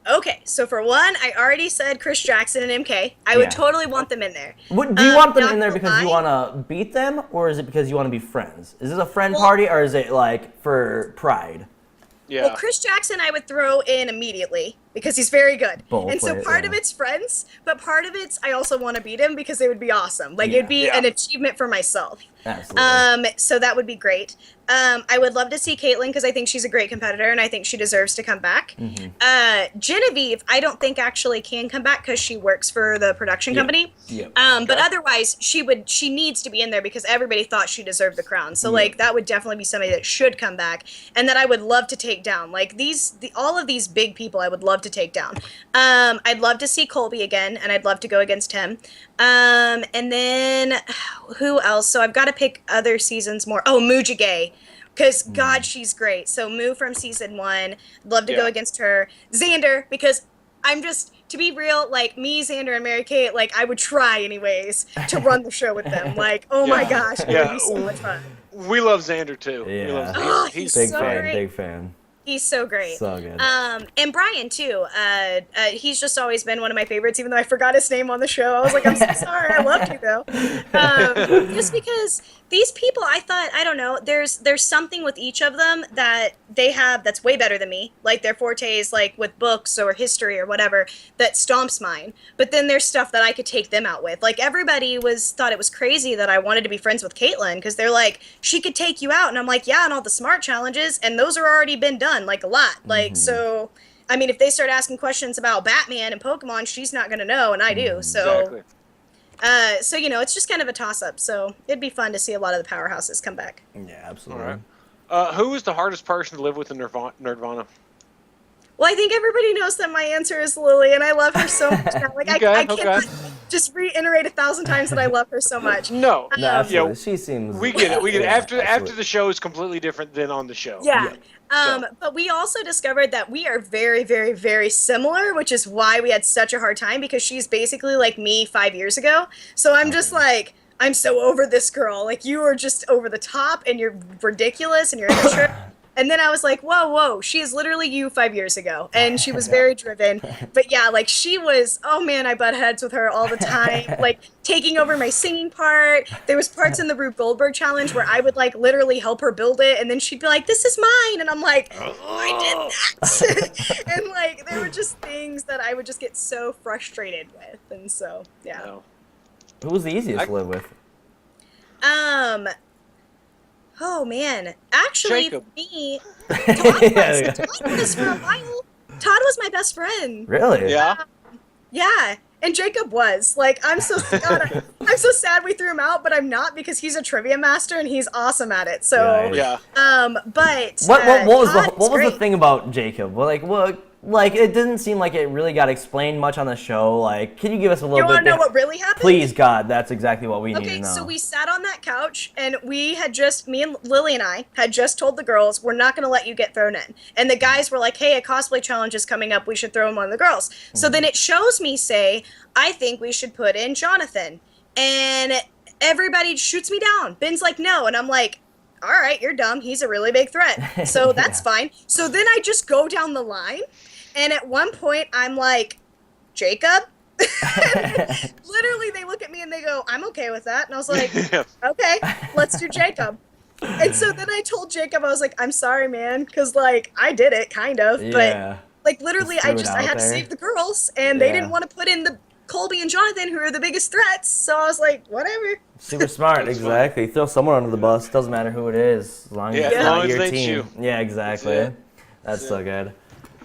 Okay, so for one, I already said Chris Jackson and MK. I would totally want them in there. Do you want them in there because you want to beat them, or is it because you want to be friends? Is this a friend party, or is it like for pride? Yeah. Well, Chris Jackson I would throw in immediately because he's very good. And so part of it's friends, but part of it's I also want to beat him because it would be awesome. Like, it'd be an achievement for myself. Absolutely. So that would be great. I would love to see Caitlyn because I think she's a great competitor and I think she deserves to come back. Genevieve, I don't think actually can come back because she works for the production company. But otherwise, she needs to be in there because everybody thought she deserved the crown. So like that would definitely be somebody that should come back and that I would love to take down. Like all of these big people, I would love to take down. I'd love to see Colby again, and I'd love to go against him. And then who else? So I've got to pick other seasons more. Oh, Mujige. Because, God, she's great. So, Moo from season 1. Love to go against her. Xander, because I'm just, to be real, like, me, Xander, and Mary Kate, like, I would try anyways to run the show with them. Like, oh my gosh, it would be so much fun. We love Xander, too. Yeah. He's big so fan, great. big fan. He's so great. So good. And Brian, too. He's just always been one of my favorites, even though I forgot his name on the show. I was like, I'm so sorry. I loved you, though. Just because these people, I thought, I don't know, there's something with each of them that they have that's way better than me. Like, their fortes, like, with books or history or whatever, that stomps mine. But then there's stuff that I could take them out with. Like, everybody thought it was crazy that I wanted to be friends with Caitlyn, because they're like, she could take you out. And I'm like, yeah, and all the smart challenges, and those are already been done. Like a lot. Like, so, I mean, if they start asking questions about Batman and Pokemon, she's not going to know, and I do. So, so, you know, it's just kind of a toss-up. So it'd be fun to see a lot of the powerhouses come back. Yeah, absolutely. All right. Who is the hardest person to live with in Nerdvana? Well, I think everybody knows that my answer is Lily, and I love her so much now. Like, I can't just reiterate 1,000 times that I love her so much. No, absolutely. She seems. We get it. We get it. After the show is completely different than on the show. Yeah. But we also discovered that we are very, very, very similar, which is why we had such a hard time, because she's basically like me 5 years ago. So I'm just like, I'm so over this girl. Like, you are just over the top, and you're ridiculous, and you're immature. And then I was like, whoa, she is literally you 5 years ago. And she was very driven. But yeah, like, she was, oh man, I butt heads with her all the time. Like, taking over my singing part. There was parts in the Rube Goldberg challenge where I would, like, literally help her build it. And then she'd be like, this is mine. And I'm like, I did that. And, like, there were just things that I would just get so frustrated with. And so, yeah. Who was the easiest to live with? Oh man, actually, Jacob. for me, Todd was for a while. Todd was my best friend. Really? Yeah. Yeah, and Jacob was. Like, I'm so sad we threw him out, but I'm not, because he's a trivia master and he's awesome at it. So Yeah. But what was great. the thing about Jacob? Well, like it didn't seem like it really got explained much on the show. Like, can you give us a little bit? You want to know what really happened? Please, God, that's exactly what we need to Okay, know. so we sat on that couch, and me and Lily and I had just told the girls, we're not going to let you get thrown in. And the guys were like, hey, a cosplay challenge is coming up. We should throw him on the girls. So then it shows me say, I think we should put in Jonathan. And everybody shoots me down. Ben's like, no. And I'm like, all right, you're dumb. He's a really big threat. So that's fine. So then I just go down the line. And at one point, I'm like, Jacob? Literally, they look at me and they go, I'm okay with that. And I was like, okay, let's do Jacob. And so then I told Jacob, I was like, I'm sorry, man, because, like, I did it, kind of. But, like, literally, I had to save the girls, and they didn't want to put in the Colby and Jonathan, who are the biggest threats. So I was like, whatever. Super smart, exactly. Throw someone under the bus. Doesn't matter who it is, as long as it's not your team. Yeah, exactly. That's so good.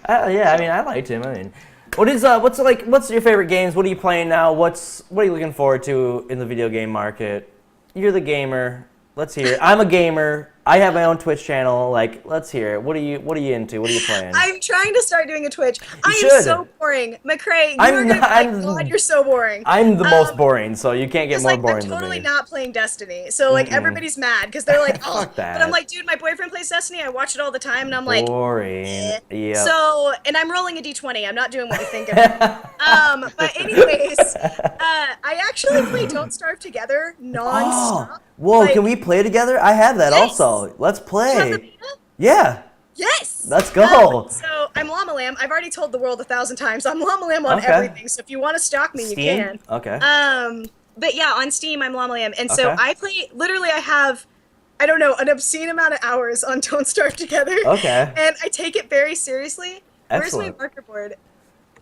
Yeah, I mean, I liked him. I mean, what's your favorite games? What are you playing now? What are you looking forward to in the video game market? You're the gamer. Let's hear it. I'm a gamer. I have my own Twitch channel. Like, let's hear it. What are you into? What are you playing? I'm trying to start doing a Twitch. I am should. so boring. McCrae, I'm you're gonna not- God, you're so boring. I'm the most boring, so you can't get It's more like, boring I'm than totally me. not playing Destiny. So like everybody's mad because they're like, oh, Fuck that. but I'm like, dude, my boyfriend plays Destiny. I watch it all the time, and I'm like, Boring. eh. Yeah. So, and I'm rolling a d20. I'm not doing what you think of me. But anyways, I actually play Don't Starve Together nonstop. Whoa, Like, can we play together? I have that Yes. also. Let's you have the play. beta? Yeah. Yes. Let's go. So I'm Llama Lamb. I've already told the world 1,000 times. I'm Llama Lamb on Okay. everything. So if you want to stalk me, Steam? you can. Okay. But yeah, on Steam, I'm Llama Lamb, and so Okay. I play. Literally, I have, I don't know, an obscene amount of hours on Don't Starve Together. Okay. And I take it very seriously. Excellent. Where's my marker board?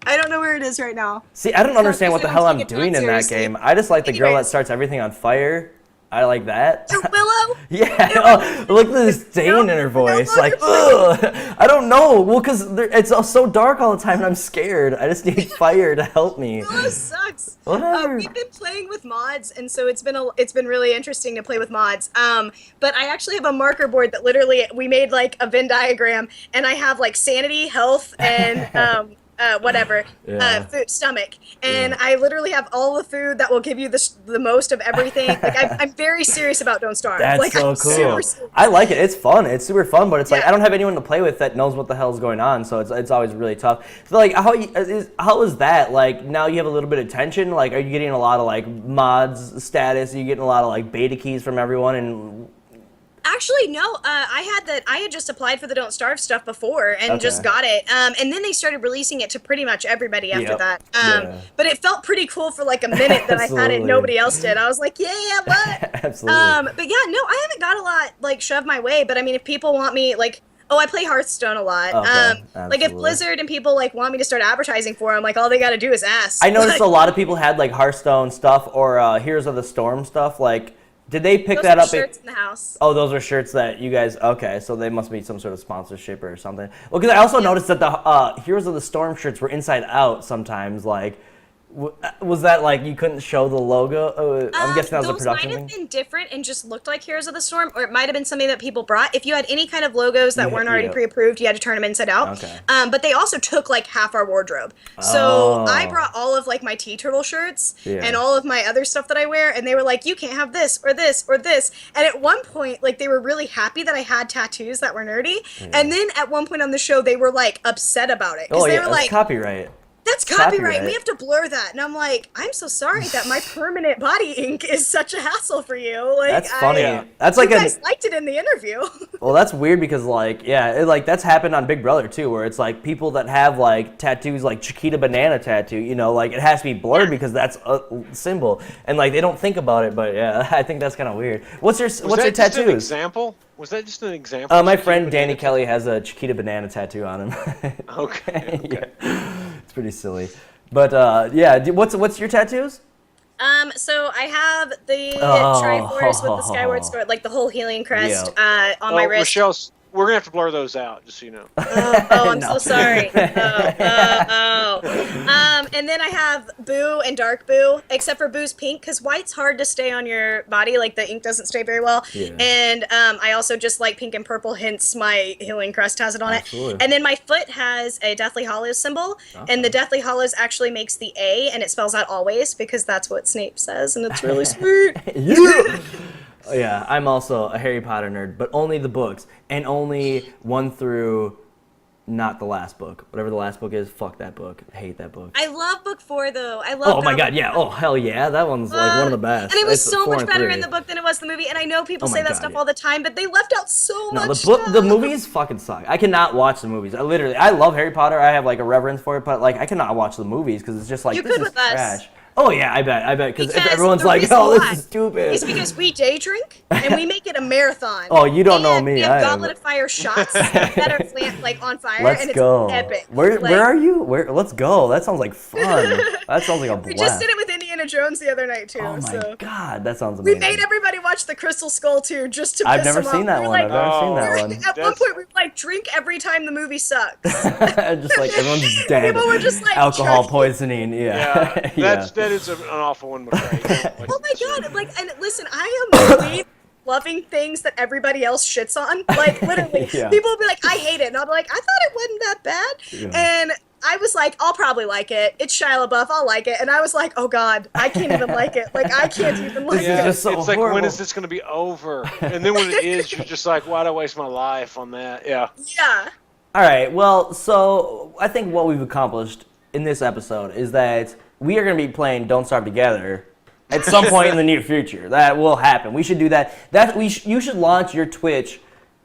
I don't know where it is right now. See, I don't understand what the hell I'm take it doing that in that seriously. game. I just like the girl that Anyways. starts everything on fire. I like that. Willow. Yeah, oh, look at this disdain in her voice. no, Like, look ugh. I don't know. Well, because it's all so dark all the time, and I'm scared. I just need fire to help me. Willow sucks. Whatever. We've been playing with mods, and so it's been really interesting to play with mods. But I actually have a marker board that literally we made like a Venn diagram, and I have like sanity, health, and whatever, Yeah. food, stomach, and I literally have all the food that will give you the most of everything. Like I'm very serious about Don't Starve. That's like, so I'm cool. super serious. I like it. It's fun. It's super fun, but it's like Yeah. I don't have anyone to play with that knows what the hell's going on, so it's always really tough. So like, how is that? Like now you have a little bit of tension. Like, are you getting a lot of like mods status? Are you getting a lot of like beta keys from everyone? And Actually, no. I had just applied for the Don't Starve stuff before and Okay. just got it. And then they started releasing it to pretty much everybody after Yep. that. Yeah. But it felt pretty cool for like a minute that I had it Absolutely. and nobody else did. I was like, yeah, what? Absolutely. But yeah, no, I haven't got a lot like shoved my way. But I mean, if people want me, like, oh, I play Hearthstone a lot. Okay, Like if absolutely. Blizzard and people like want me to start advertising for them, like all they got to do is ask. I noticed Like, a lot of people had like Hearthstone stuff or Heroes of the Storm stuff. Like, did they pick those that are up? shirts in the house. Oh, those are shirts that you guys. Okay, so they must be some sort of sponsorship or something. Well, because I also noticed that the Heroes of the Storm shirts were inside out sometimes. Like, was that like you couldn't show the logo? I'm guessing that was a Those production might have thing. been different and just looked like Heroes of the Storm, or it might have been something that people brought. If you had any kind of logos that weren't already yeah. pre-approved, you had to turn them inside out. Okay. But they also took like half our wardrobe. So Oh. I brought all of like my tea turtle shirts Yeah. and all of my other stuff that I wear, and they were like, you can't have this or this or this. And at one point, like they were really happy that I had tattoos that were nerdy. And then at one point on the show, they were like upset about it because Oh they yeah, were that's like, copyright. that's copyright. copyright. We have to blur that. And I'm like, I'm so sorry that my permanent body ink is such a hassle for you. Like, That's funny. That's you like guys liked it in the interview. Well, that's weird because like like that's happened on Big Brother too, where it's like people that have like tattoos like Chiquita banana tattoo, you know, like it has to be blurred because that's a symbol, and like they don't think about it. But yeah, I think that's kind of weird. What's your Was your that just an tattoos? example? Was that just an example? My Chiquita friend Danny banana? Kelly has a Chiquita banana tattoo on him. Okay. Yeah. It's pretty silly. But yeah, what's your tattoos? So I have the Oh. Triforce with the Skyward Sword, like the whole healing crest on my wrist. Rochelle, we're gonna have to blur those out, just so you know. I'm No. so sorry. And then I have Boo and Dark Boo, except for Boo's pink, because white's hard to stay on your body. Like the ink doesn't stay very well. Yeah. And I also just like pink and purple, hence my healing crest has it on Absolutely. it. And then my foot has a Deathly Hallows symbol, and the Deathly Hallows actually makes the A, and it spells out always because that's what Snape says, and it's really sweet. Yeah. Yeah, I'm also a Harry Potter nerd, but only the books, and only 1 through not the last book. Whatever the last book is, fuck that book. I hate that book. I love book 4 though. I love. Oh my god, Goblin yeah. Book. Oh hell yeah, that one's like one of the best. And it was It's so 4 much and better 3. in the book than it was the movie. And I know people Oh my say that God, stuff yeah. all the time, but they left out so No, much the book, stuff. the movies fucking suck. I cannot watch the movies. I love Harry Potter. I have like a reverence for it, but like I cannot watch the movies because it's just like You this could is with us. trash. Oh yeah, I bet. Because Because everyone's the like, reason oh, why this is stupid. It's because we day drink and we make it a marathon. Oh, you don't know And me. We I have am. Goblet of Fire shots that are like on fire, Let's and it's go. epic. Where Like, are you? Let's go. That sounds like fun. That sounds like a blast. We just did it with Indiana Jones the other night too. Oh my so. god, that sounds We amazing. made everybody watch the Crystal Skull too, just to I've piss never them seen off. that We were one. like- I've never seen Oh. that one. At one point, we were like, drink every time the movie sucks. Just like everyone's dead. People were just, like, alcohol chugging. poisoning. Yeah, that is an awful one, McCrae. Oh my god! Like, and listen, I am loving things that everybody else shits on. Like, literally, Yeah. people will be like, I hate it. And I'll be like, I thought it wasn't that bad. Yeah. And I was like, I'll probably like it. It's Shia LaBeouf. I'll like it. And I was like, oh, God, I can't even like it. Like, I can't even like is it. just so it's like, when horrible. is this going to be over? And then when it is, you're just like, why'd I waste my life on that? Yeah. Yeah. All right, well, so I think what we've accomplished in this episode is that we are going to be playing Don't Starve Together at some point in the near future. That will happen. We should do that. You should launch your Twitch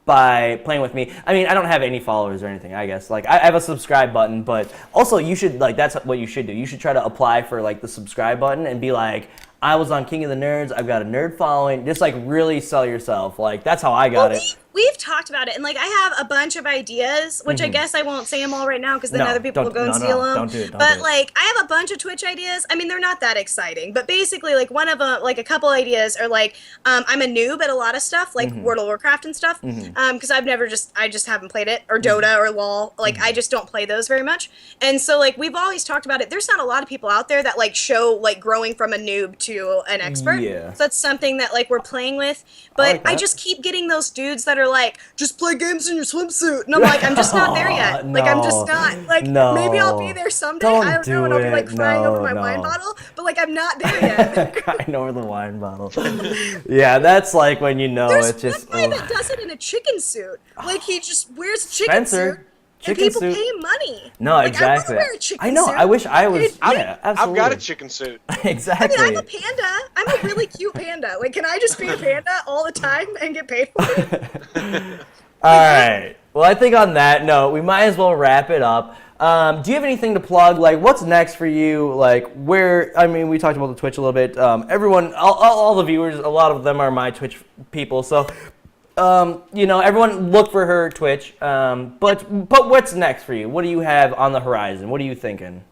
by playing with me. I mean, I don't have any followers or anything, I guess. Like, I have a subscribe button, but also you should, like, that's what you should do. You should try to apply for, like, the subscribe button and be like, I was on King of the Nerds, I've got a nerd following. Just, like, really sell yourself. Like, that's how I got it. We've talked about it, and like I have a bunch of ideas, which I guess I won't say them all right now because then other people will go and steal them. Don't do it. But like I have a bunch of Twitch ideas. I mean, they're not that exciting, but basically, like one of them, like a couple ideas are like I'm a noob at a lot of stuff, like World of Warcraft and stuff, because I just haven't played it, or Dota or LoL. Like I just don't play those very much, and so like we've always talked about it. There's not a lot of people out there that like show like growing from a noob to an expert. Yeah. So that's something that like we're playing with, but like I that. just keep getting those dudes that are like just play games in your swimsuit, and I'm like, I'm just not there yet. Like I'm just not. Like maybe I'll be there someday. I don't know, and I'll be like crying over my wine bottle, but like I'm not there yet. Crying over the wine bottle. Yeah, that's like when you know There's it's just. one guy that does it in a chicken suit. Like he just wears a chicken Spencer, suit. chicken and people suit. pay him money. No, like, exactly. I want to wear a chicken I know. suit. I wish I was. Yeah, I've absolutely. got a chicken suit. Exactly. I mean, I'm a panda. I'm a really cute panda. Like, can I just be a panda all the time and get paid for it? All right. Well, I think on that note, we might as well wrap it up. Do you have anything to plug? Like, what's next for you? Like, where? I mean, we talked about the Twitch a little bit. Everyone, all the viewers, a lot of them are my Twitch people. So, you know, everyone look for her Twitch. But what's next for you? What do you have on the horizon? What are you thinking?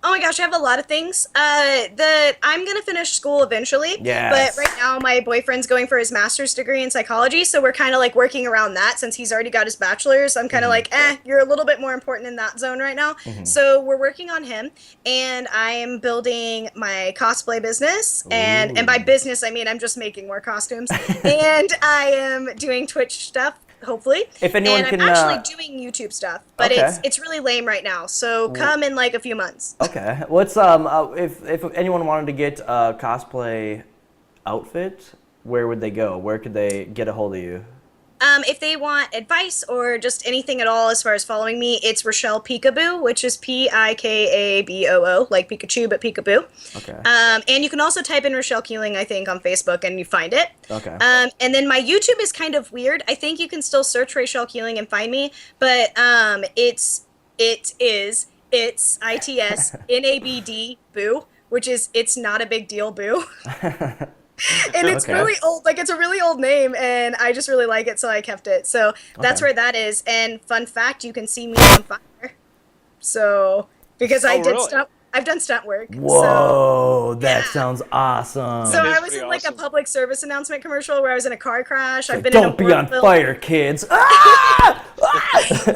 Oh my gosh, I have a lot of things. I'm gonna finish school eventually. Yes. But right now, my boyfriend's going for his master's degree in psychology, so we're kind of like working around that since he's already got his bachelor's. I'm kind of like, you're a little bit more important in that zone right now. So we're working on him, and I'm building my cosplay business, and by business I mean I'm just making more costumes, and I am doing Twitch stuff. Hopefully. If anyone and can, I'm actually doing YouTube stuff, but okay. it's really lame right now. So come in like a few months. Okay. What's if anyone wanted to get a cosplay outfit, where would they go? Where could they get a hold of you? If they want advice or just anything at all as far as following me, it's Raychelle Peekaboo, which is Pikaboo, like Pikachu, but Peekaboo. Okay. And you can also type in Raychelle Keeling, I think, on Facebook, and you find it. Okay. And then my YouTube is kind of weird. I think you can still search Raychelle Keeling and find me, but it's ITSNABD boo, which is it's not a big deal boo. And it's Okay. really old, like it's a really old name, and I just really like it, so I kept it. So that's Okay. where that is. And fun fact, you can see me on fire. So because I did really? I've done stunt work. Whoa, that yeah. sounds awesome. So That is I was pretty in like a awesome. public service announcement commercial where I was in a car crash. I've been in Don't a be on horror film. fire, kids. Ah!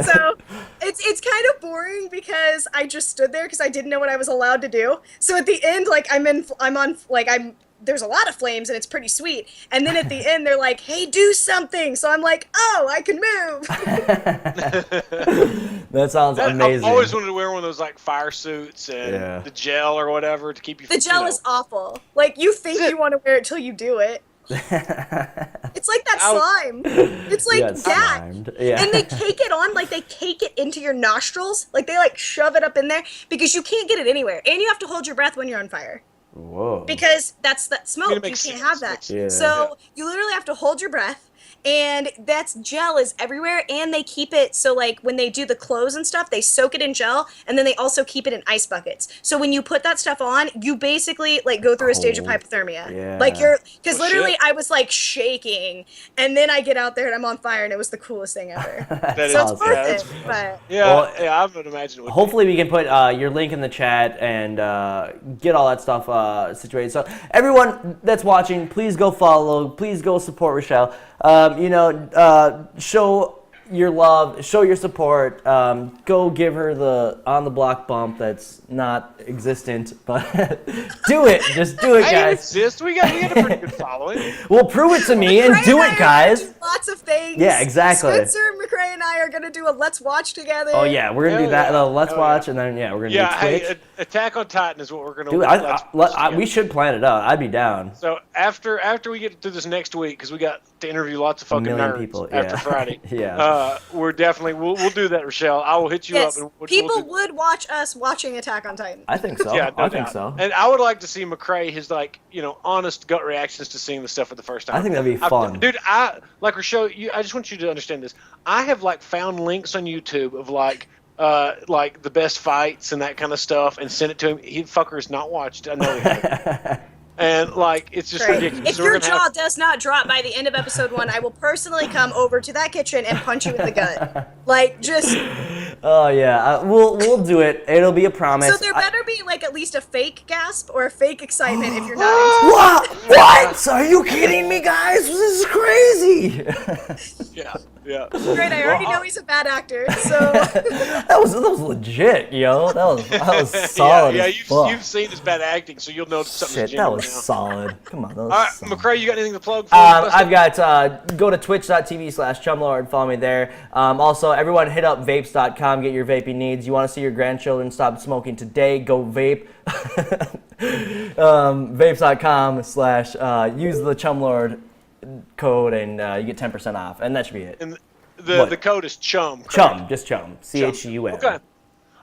So it's kind of boring because I just stood there because I didn't know what I was allowed to do. So at the end, like there's a lot of flames and it's pretty sweet. And then at the end, they're like, "Hey, do something." So I'm like, "Oh, I can move." That sounds I've amazing. always wanted to wear one of those like fire suits and Yeah. the gel or whatever to keep you. The gel is awful. Like you think you want to wear it till you do it. It's like that slime. It's like Yeah, it's that. slimed. Yeah. And they cake it on, like they cake it into your nostrils. Like they like shove it up in there because you can't get it anywhere. And you have to hold your breath when you're on fire. Whoa. Because that's that smoke. It You makes can't sense. have that. Yeah. So you literally have to hold your breath. And that's gel is everywhere, and they keep it so like when they do the clothes and stuff, they soak it in gel, and then they also keep it in ice buckets. So when you put that stuff on, you basically like go through a stage of Cold. hypothermia. Yeah. Like you're because Oh, literally shit. I was like shaking, and then I get out there and I'm on fire, and it was the coolest thing ever. That So is it's awesome. worth that's- it. But Yeah, Well, yeah, I would imagine it would. Hopefully we can put your link in the chat and get all that stuff situated. So everyone that's watching, please go follow. Please go support Raychelle. Show your love, show your support. Go give her the on the block bump that's not existent, but do it. Just do it, Hey, it guys. exists. We got a pretty good following. Well, prove it to me and McCrae do and I it, are guys. gonna do lots of things. Yeah, exactly. Spencer, McCrae, and I are gonna do a Let's Watch together. Oh yeah, we're gonna do Hell that. yeah. Let's Hell watch, yeah. and then we're gonna Yeah, do Twitch. hey, Attack on Titan is what we're gonna. Dude, we should plan it out. I'd be down. So after we get through this next week, because we got to interview lots of fucking million nerds people, after yeah. Friday. Yeah. We're definitely we'll do that, Raychelle. I will hit you Yes, up. And we'll people do, would watch us watching Attack on Titan. I think so. yeah, no I think doubt. so. And I would like to see McCrae his honest gut reactions to seeing the stuff for the first time. I think that'd be fun. Dude, I like Raychelle. I just want you to understand this. I have found links on YouTube of the best fights and that kind of stuff, and sent it to him. He fucker has not watched. I know he hasn't. And it's just Great. ridiculous. If So your we're gonna jaw have- does not drop by the end of episode 1, I will personally come over to that kitchen and punch you in the gut. Just Oh yeah, we'll do it. It'll be a promise. so there better be at least a fake gasp or a fake excitement if you're not. What? What? Are you kidding me, guys? This is crazy. Yeah. Great, I already know he's a bad actor, so that was legit, yo. That was solid. Yeah, as fuck. you've seen his bad acting, so you'll know something's Shit, that genuine was now. solid. Come on, that was All right, solid. McCrae, you got anything to plug? I've got, go to twitch.tv/chumlord, follow me there. Also, everyone hit up vapes.com, get your vaping needs. You want to see your grandchildren stop smoking today, go vape. Vapes.com / use the Chumlord code and you get 10% off, and that should be it. And What? the code is CHUM. correct? Chum, just Chum. CHUM. Okay.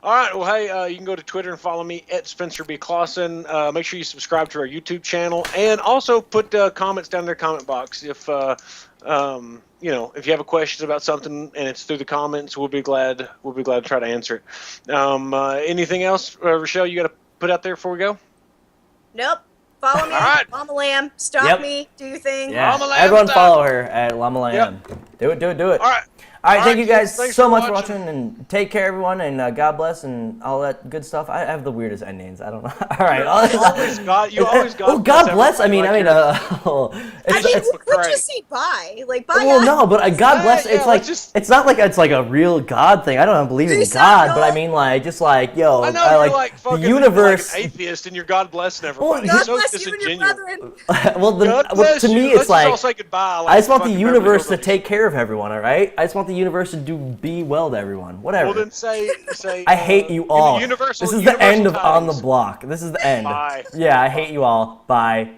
All right. Well, hey, you can go to Twitter and follow me at Spencer B. Clausen. Make sure you subscribe to our YouTube channel, and also put comments down in the comment box if if you have a question about something and it's through the comments. We'll be glad to try to answer it. Anything else, Raychelle? You got to put out there before we go? nope. Follow me, All right. Mama Lamb. Stalk Yep. me. Do your thing. Yeah. Llama Lamb Everyone style. follow her at Llama Lamb. Do it. All right. All right, thank you guys thanks so for much for watching. watching, and take care, everyone, and God bless, and all that good stuff. I have the weirdest endings. I don't know. All right. You always got. Oh, God bless. I mean, everybody We could McCrae. just say bye. Bye. well, guys. no, but God bless. Yeah, It's let's just- it's not like it's like a real God thing. I don't believe in You sound God, but I God. mean, yo, I know you're the fucking universe. an atheist and you're God blessing Well, everybody. God so bless you and your disingenuous. brethren. well, to me, it's Let's just all say goodbye. I just want the fucking universe to Beverly Hills. take care of everyone. All right. I just want the universe to be well to everyone. Whatever. Well, then say. I hate you all. Universal, This is the end of universal On the tidings. Block. This is the end. Bye. Yeah, I hate you all. Bye.